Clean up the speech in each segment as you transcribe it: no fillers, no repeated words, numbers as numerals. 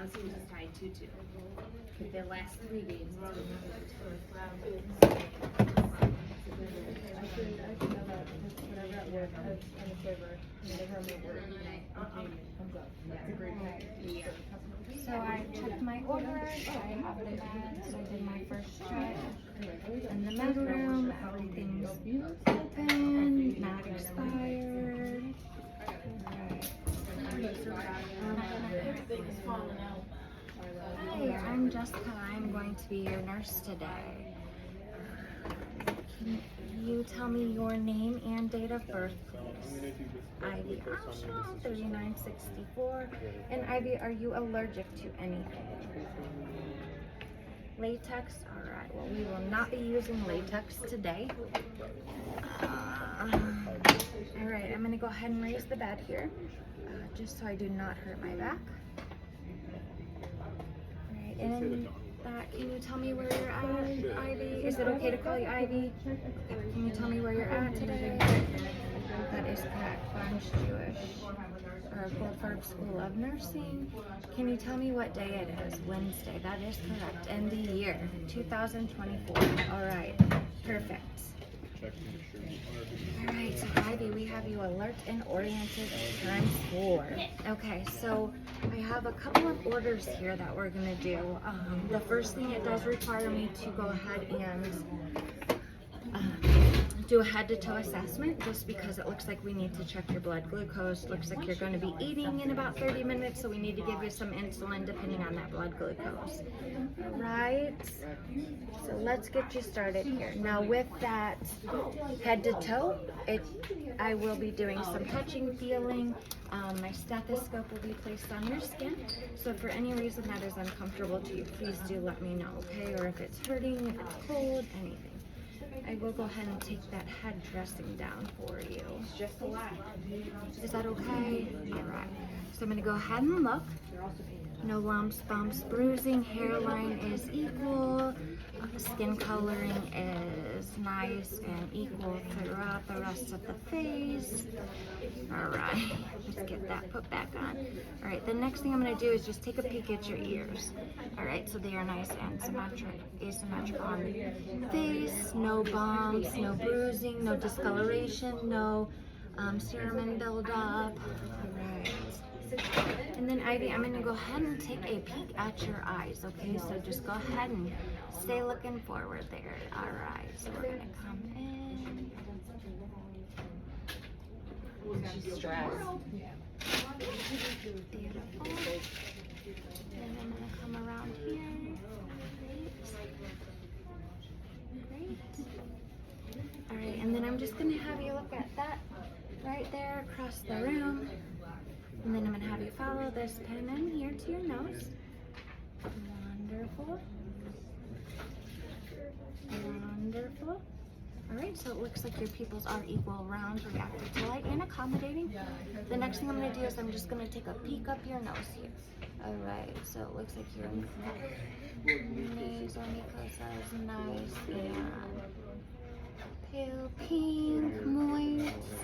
now seems it's tied 2-2. The last 3 games. I can know that whenever at work, I'm a server. Whenever I'm at work, comes up. That's a great point. Yeah. So I checked my orders, I have the bags, I did my first check. In the mailroom, everything's open, not expired. Hi, I'm Jessica. I'm going to be your nurse today. Can you tell me your name and date of birth, please? Ivy Armstrong, 3964. And Ivy, are you allergic to anything? Latex? Alright, well, we will not be using latex today. Alright, I'm going to go ahead and raise the bed here, just so I do not hurt my back. Alright, and can you tell me where you're at, Ivy? Is it okay to call you Ivy? Can you tell me where you're at today? That is correct. Barnes Jewish or Goldberg School of Nursing. Can you tell me what day it is? Wednesday. That is correct. And the year, 2024. All right. Perfect. All right, so Ivy, we have you alert and oriented times 4. Okay, so I have a couple of orders here that we're gonna do. The first thing, it does require me to go ahead and do a head-to-toe assessment, just because it looks like we need to check your blood glucose. Looks like you're going to be eating in about 30 minutes, so we need to give you some insulin depending on that blood glucose. All right, so let's get you started here. Now with that head-to-toe, I will be doing some touching, feeling. My stethoscope will be placed on your skin, so if for any reason that is uncomfortable to you, please do let me know, okay? Or if it's hurting, if it's cold, anything. I will go ahead and take that head dressing down for you. Just a lot. Is that okay? All right. So I'm going to go ahead and look. No lumps, bumps, bruising. Hairline is equal. Skin coloring is nice and equal throughout the rest of the face. All right. Let's get that put back on. All right. The next thing I'm going to do is just take a peek at your ears. All right. So they are nice and asymmetrical on the face. No bumps, no bruising, no discoloration, no cerumen buildup. All right. And then Ivy, I'm going to go ahead and take a peek at your eyes, okay? So just go ahead and stay looking forward there. All right, so we're going to come in. She's stressed. Beautiful. And I'm going to come around here. Great. All right, and then I'm just going to have you look at that right there across the room. And then I'm going to have you follow this pen in here to your nose. Wonderful. Wonderful. All right, so it looks like your pupils are equal, round, reactive to light, and accommodating. The next thing I'm going to do is I'm just going to take a peek up your nose here. All right, so it looks like your nasal mucosa is nice and pale pink, moist.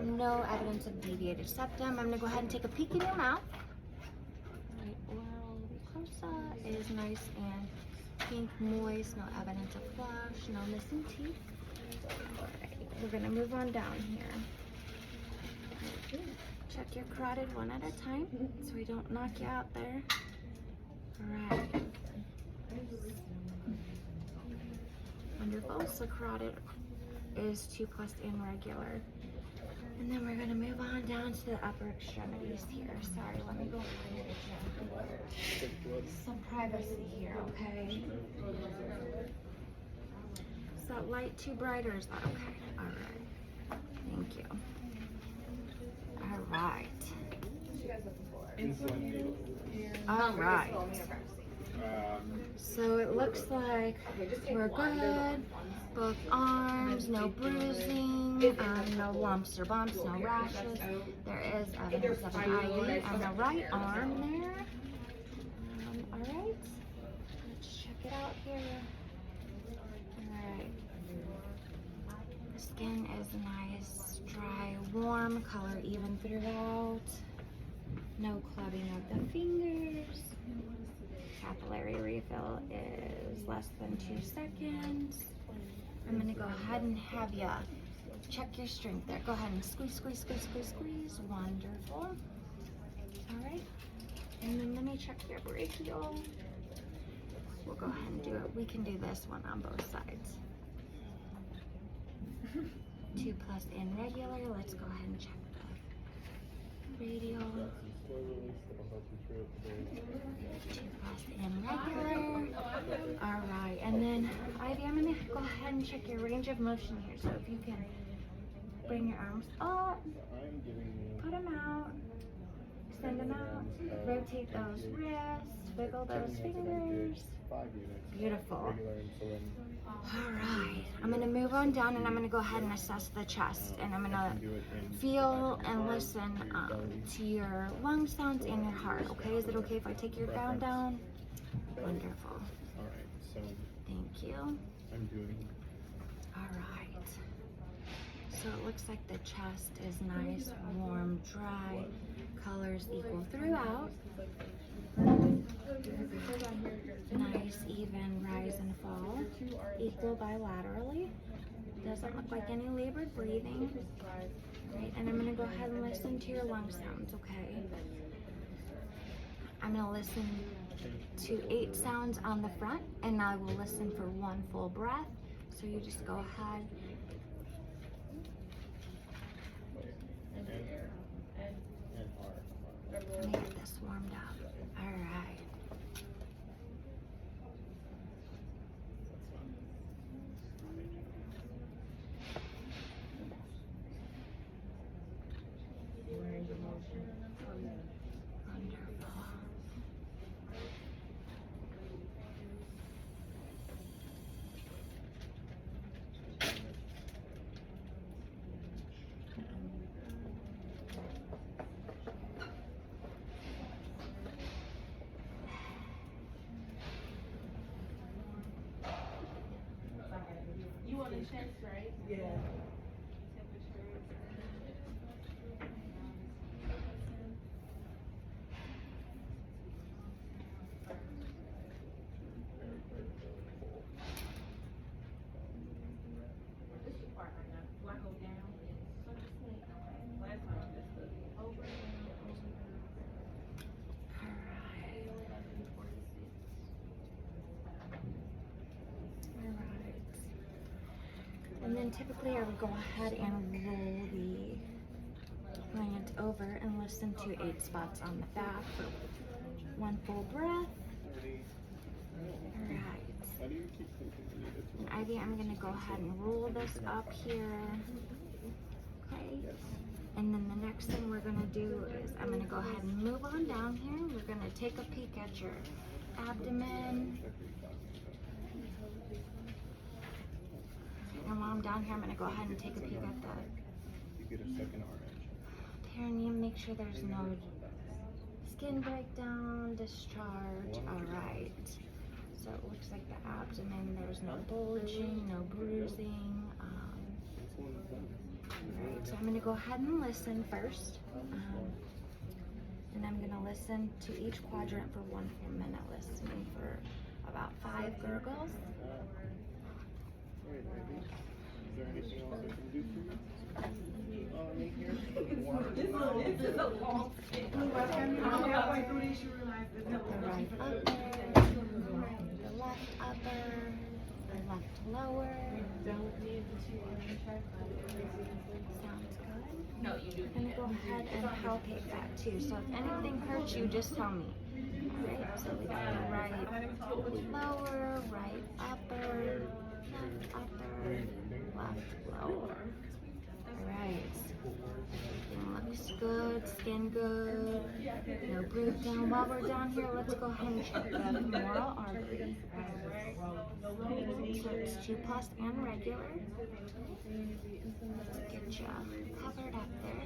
No evidence of deviated septum. I'm going to go ahead and take a peek in your mouth. Right, oral mucosa is nice and pink, moist. No evidence of flush. No missing teeth. Alright, we're going to move on down here. Check your carotid one at a time so we don't knock you out there. Alright. Wonderful. So carotid is 2+ and regular. And then we're going to move on down to the upper extremities here. Sorry, let me go some privacy here, okay? Is that light too bright or is that okay? All right. Thank you. All right. All right. So it looks like we're good. Both arms, no bruising, no lumps or bumps, no rashes. There is evidence of an IV on the right arm there. All right, let's check it out here. All right, the skin is nice, dry, warm, color even throughout. No clubbing of the fingers. Capillary refill is less than 2 seconds. I'm gonna go ahead and have ya check your strength there. Go ahead and squeeze, squeeze, squeeze, squeeze, squeeze. Wonderful. All right. And then let me check your brachial. We'll go ahead and do it. We can do this one on both sides. 2+ and regular. Let's go ahead and check the radial. 2+ and regular. All right, and then Ivy, I'm gonna go ahead and check your range of motion here. So if you can bring your arms up, put them out, extend them out, rotate those wrists, wiggle those fingers. Beautiful. All right, I'm gonna move on down and I'm gonna go ahead and assess the chest, and I'm gonna feel and listen to your lung sounds and your heart. Okay, is it okay if I take your gown down? Wonderful. All right, so Thank you. I'm doing. All right. So it looks like the chest is nice, warm, dry. Colors equal throughout. Nice, even rise and fall. Equal bilaterally. Doesn't look like any labored breathing. Right, and I'm gonna go ahead and listen to your lung sounds, okay? I'm gonna listen to 8 sounds on the front, and I will listen for 1 full breath. So you just go ahead. Let me get this warmed up. All right. Wonderful. You want to chest, right? Yeah. This is your part right now. Do I go down? So just like, last time, just over and Alright. And then typically I would go ahead and roll the plant over and listen to 8 spots on the back for 1 full breath. Alright. How do you keep thinking you need it to? And Ivy, I'm gonna go ahead and roll this up here. Okay. And then the next thing we're gonna do is I'm gonna go ahead and move on down here. We're gonna take a peek at your abdomen. And while I'm down here, I'm gonna go ahead and take a peek at the You get a second orange. perineum. Make sure there's no skin breakdown, discharge. All right. So it looks like the abdomen, there's no bulging, no bruising. Alright, so I'm going to go ahead and listen first. And I'm going to listen to each quadrant for 1 full minute, listening for about 5 gurgles. Alright, baby. Is there anything else I can do for you? This is a long thing. Halfway through this, you realize there's no The right upper, the left upper, the left lower. Sounds good. No, you do. I'm gonna go ahead and palpate that too. So if anything hurts you, just tell me. Alright, so we got the right lower, right upper, left upper, left lower. Alright. Everything looks good, skin good, no breakdown. While we're down here, let's go ahead and check the femoral artery. So it's 2+ and regular. Let's get you covered up there.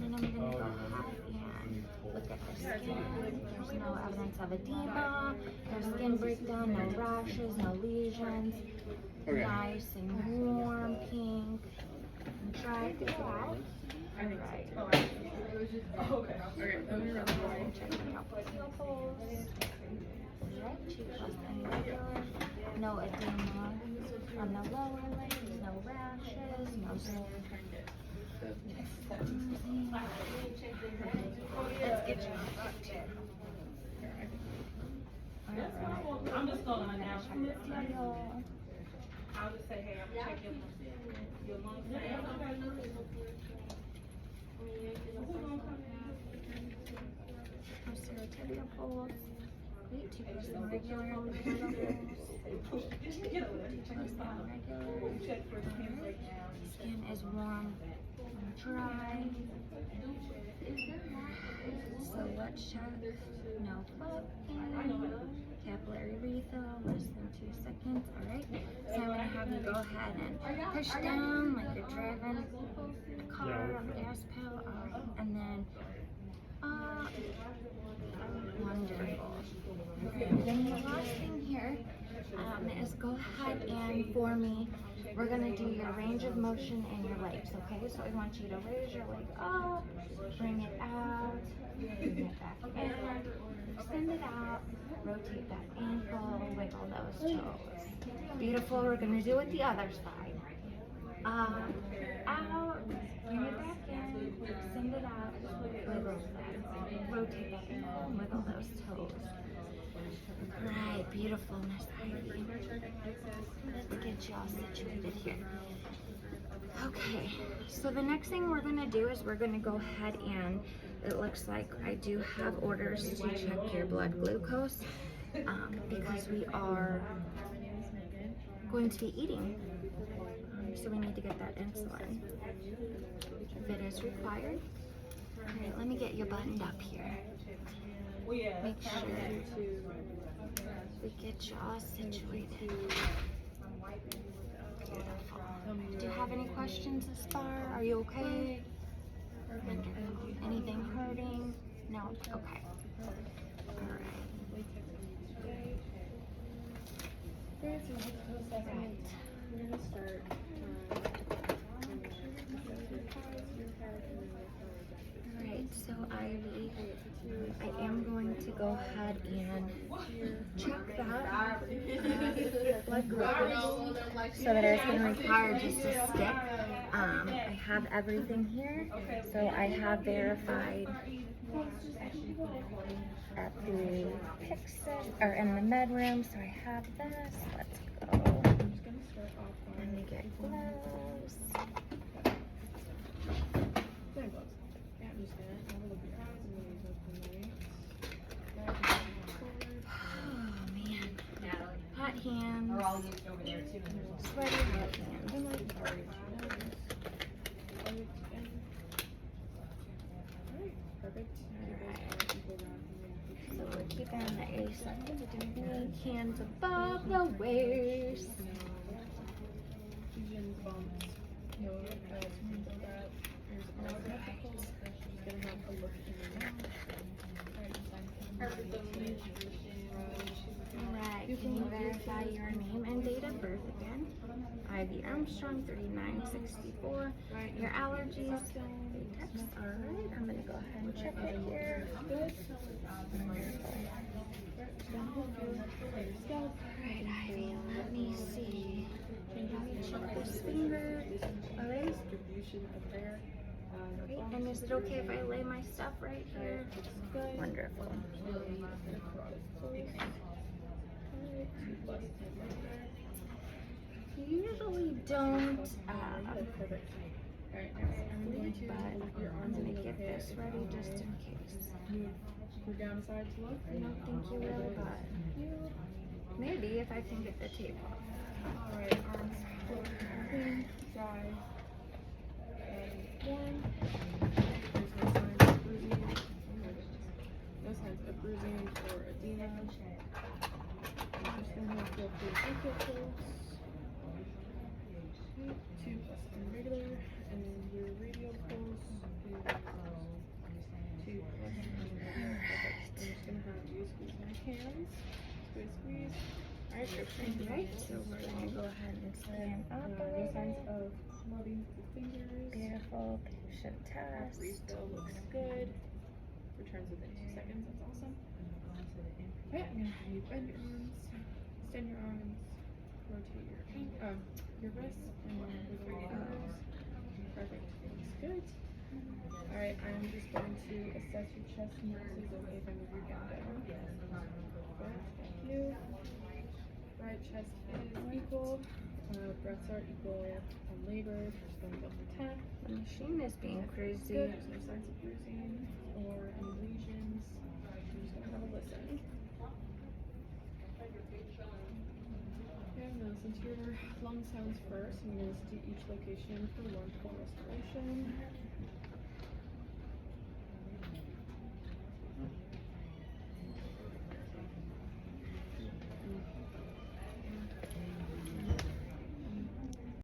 And I'm gonna go ahead and look at the skin. There's no evidence of edema, no skin breakdown, no rashes, no lesions. Okay. Nice and warm, pink, and dry throughout. I think Right. so. Oh, I see. It was just, oh, okay. Okay, let me run the line. Checking out pupils. Right, cheek bust and regular. No edema on the lower legs, no rashes, no skin. Let's get you hooked here. That's what I want. I'm just gonna announce Check this. this out. I'll just say, hey, I'm gonna check your lungs. Who's gonna come Posterior pulse. Wait, 2% regular. Pupils. Get over there. Check your spine. Regular. Check for skin breakdown. Skin is warm and dry. So let's check. No fucking. Capillary refill, less than 2 seconds. Alright. So I'm gonna have you go ahead and push down like you're driving a car on the gas pedal. Alright. And then wonderful. Then the last thing here is go ahead and for me, we're gonna do your range of motion in your legs, okay? So I want you to raise your leg up, bring it out, bring it back in, extend it out, rotate that ankle, wiggle those toes. Beautiful, we're gonna do it the other side. Out, bring it back in, extend it out, wiggle that, rotate that ankle, wiggle those toes. Right, beautiful, Miss Ivy. Let's get you all situated here. Okay, so the next thing we're gonna do is we're gonna go ahead and it looks like I do have orders to check your blood glucose because we are going to be eating. So we need to get that insulin if it is required. All right, let me get you buttoned up here. Make sure we get you all situated. Beautiful. Do you have any questions thus far? Are you okay? Wonderful. Anything hurting? No? Okay. Alright. Right. We're gonna start. Alright, so Ivy, I am going to go ahead and check that blood glucose so that it's going to require just a stick. I have everything here, so I have verified at the Pixis or in the med room. So I have this. Let's go. Let me get gloves. Oh man, hot hands. Sweaty hot hands. So we're keeping the knee hands above the waist. Alright, can you verify your name and date of birth again? Ivy Armstrong, 3964. Your allergies? Latex. Alright, I'm going to go ahead and check it here. Alright, Ivy, let me see. Let me check this finger. Alright. Great, and is it okay if I lay my stuff right here? Wonderful. You usually don't, but I'm gonna get this ready just in case. We're down side to look. I don't think you will, but maybe if I can get the tape off. Alright, arms clean, dry, warm. There's no signs of bruising or edema. I'm just going to feel through the ankle pulse. 2 plus regular, and then your radial pulse is 2 plus regular. Perfect. I'm just going to have you squeeze my hands. Squeeze. Alright, perfect. Right, so we're gonna go ahead and stand up. No signs of smarting the fingers. Beautiful. Patient test. Refill looks good. Returns within 2 seconds. That's awesome. Okay, I'm gonna have you bend your arms, extend your arms, rotate your wrists, and wiggle your fingers. Perfect. Looks good. All right, I'm just going to assess your chest muscles. Okay, if I move your hand down. Good. Thank you. Right chest is equal. Breaths are equal. Labored. Just going to go for 10. The machine is being Good. crazy. There's no signs of bruising or any lesions. I'm just gonna have a listen. Okay, I'm gonna listen to your lung sounds first. I'm gonna listen to each location for warmth and respiration.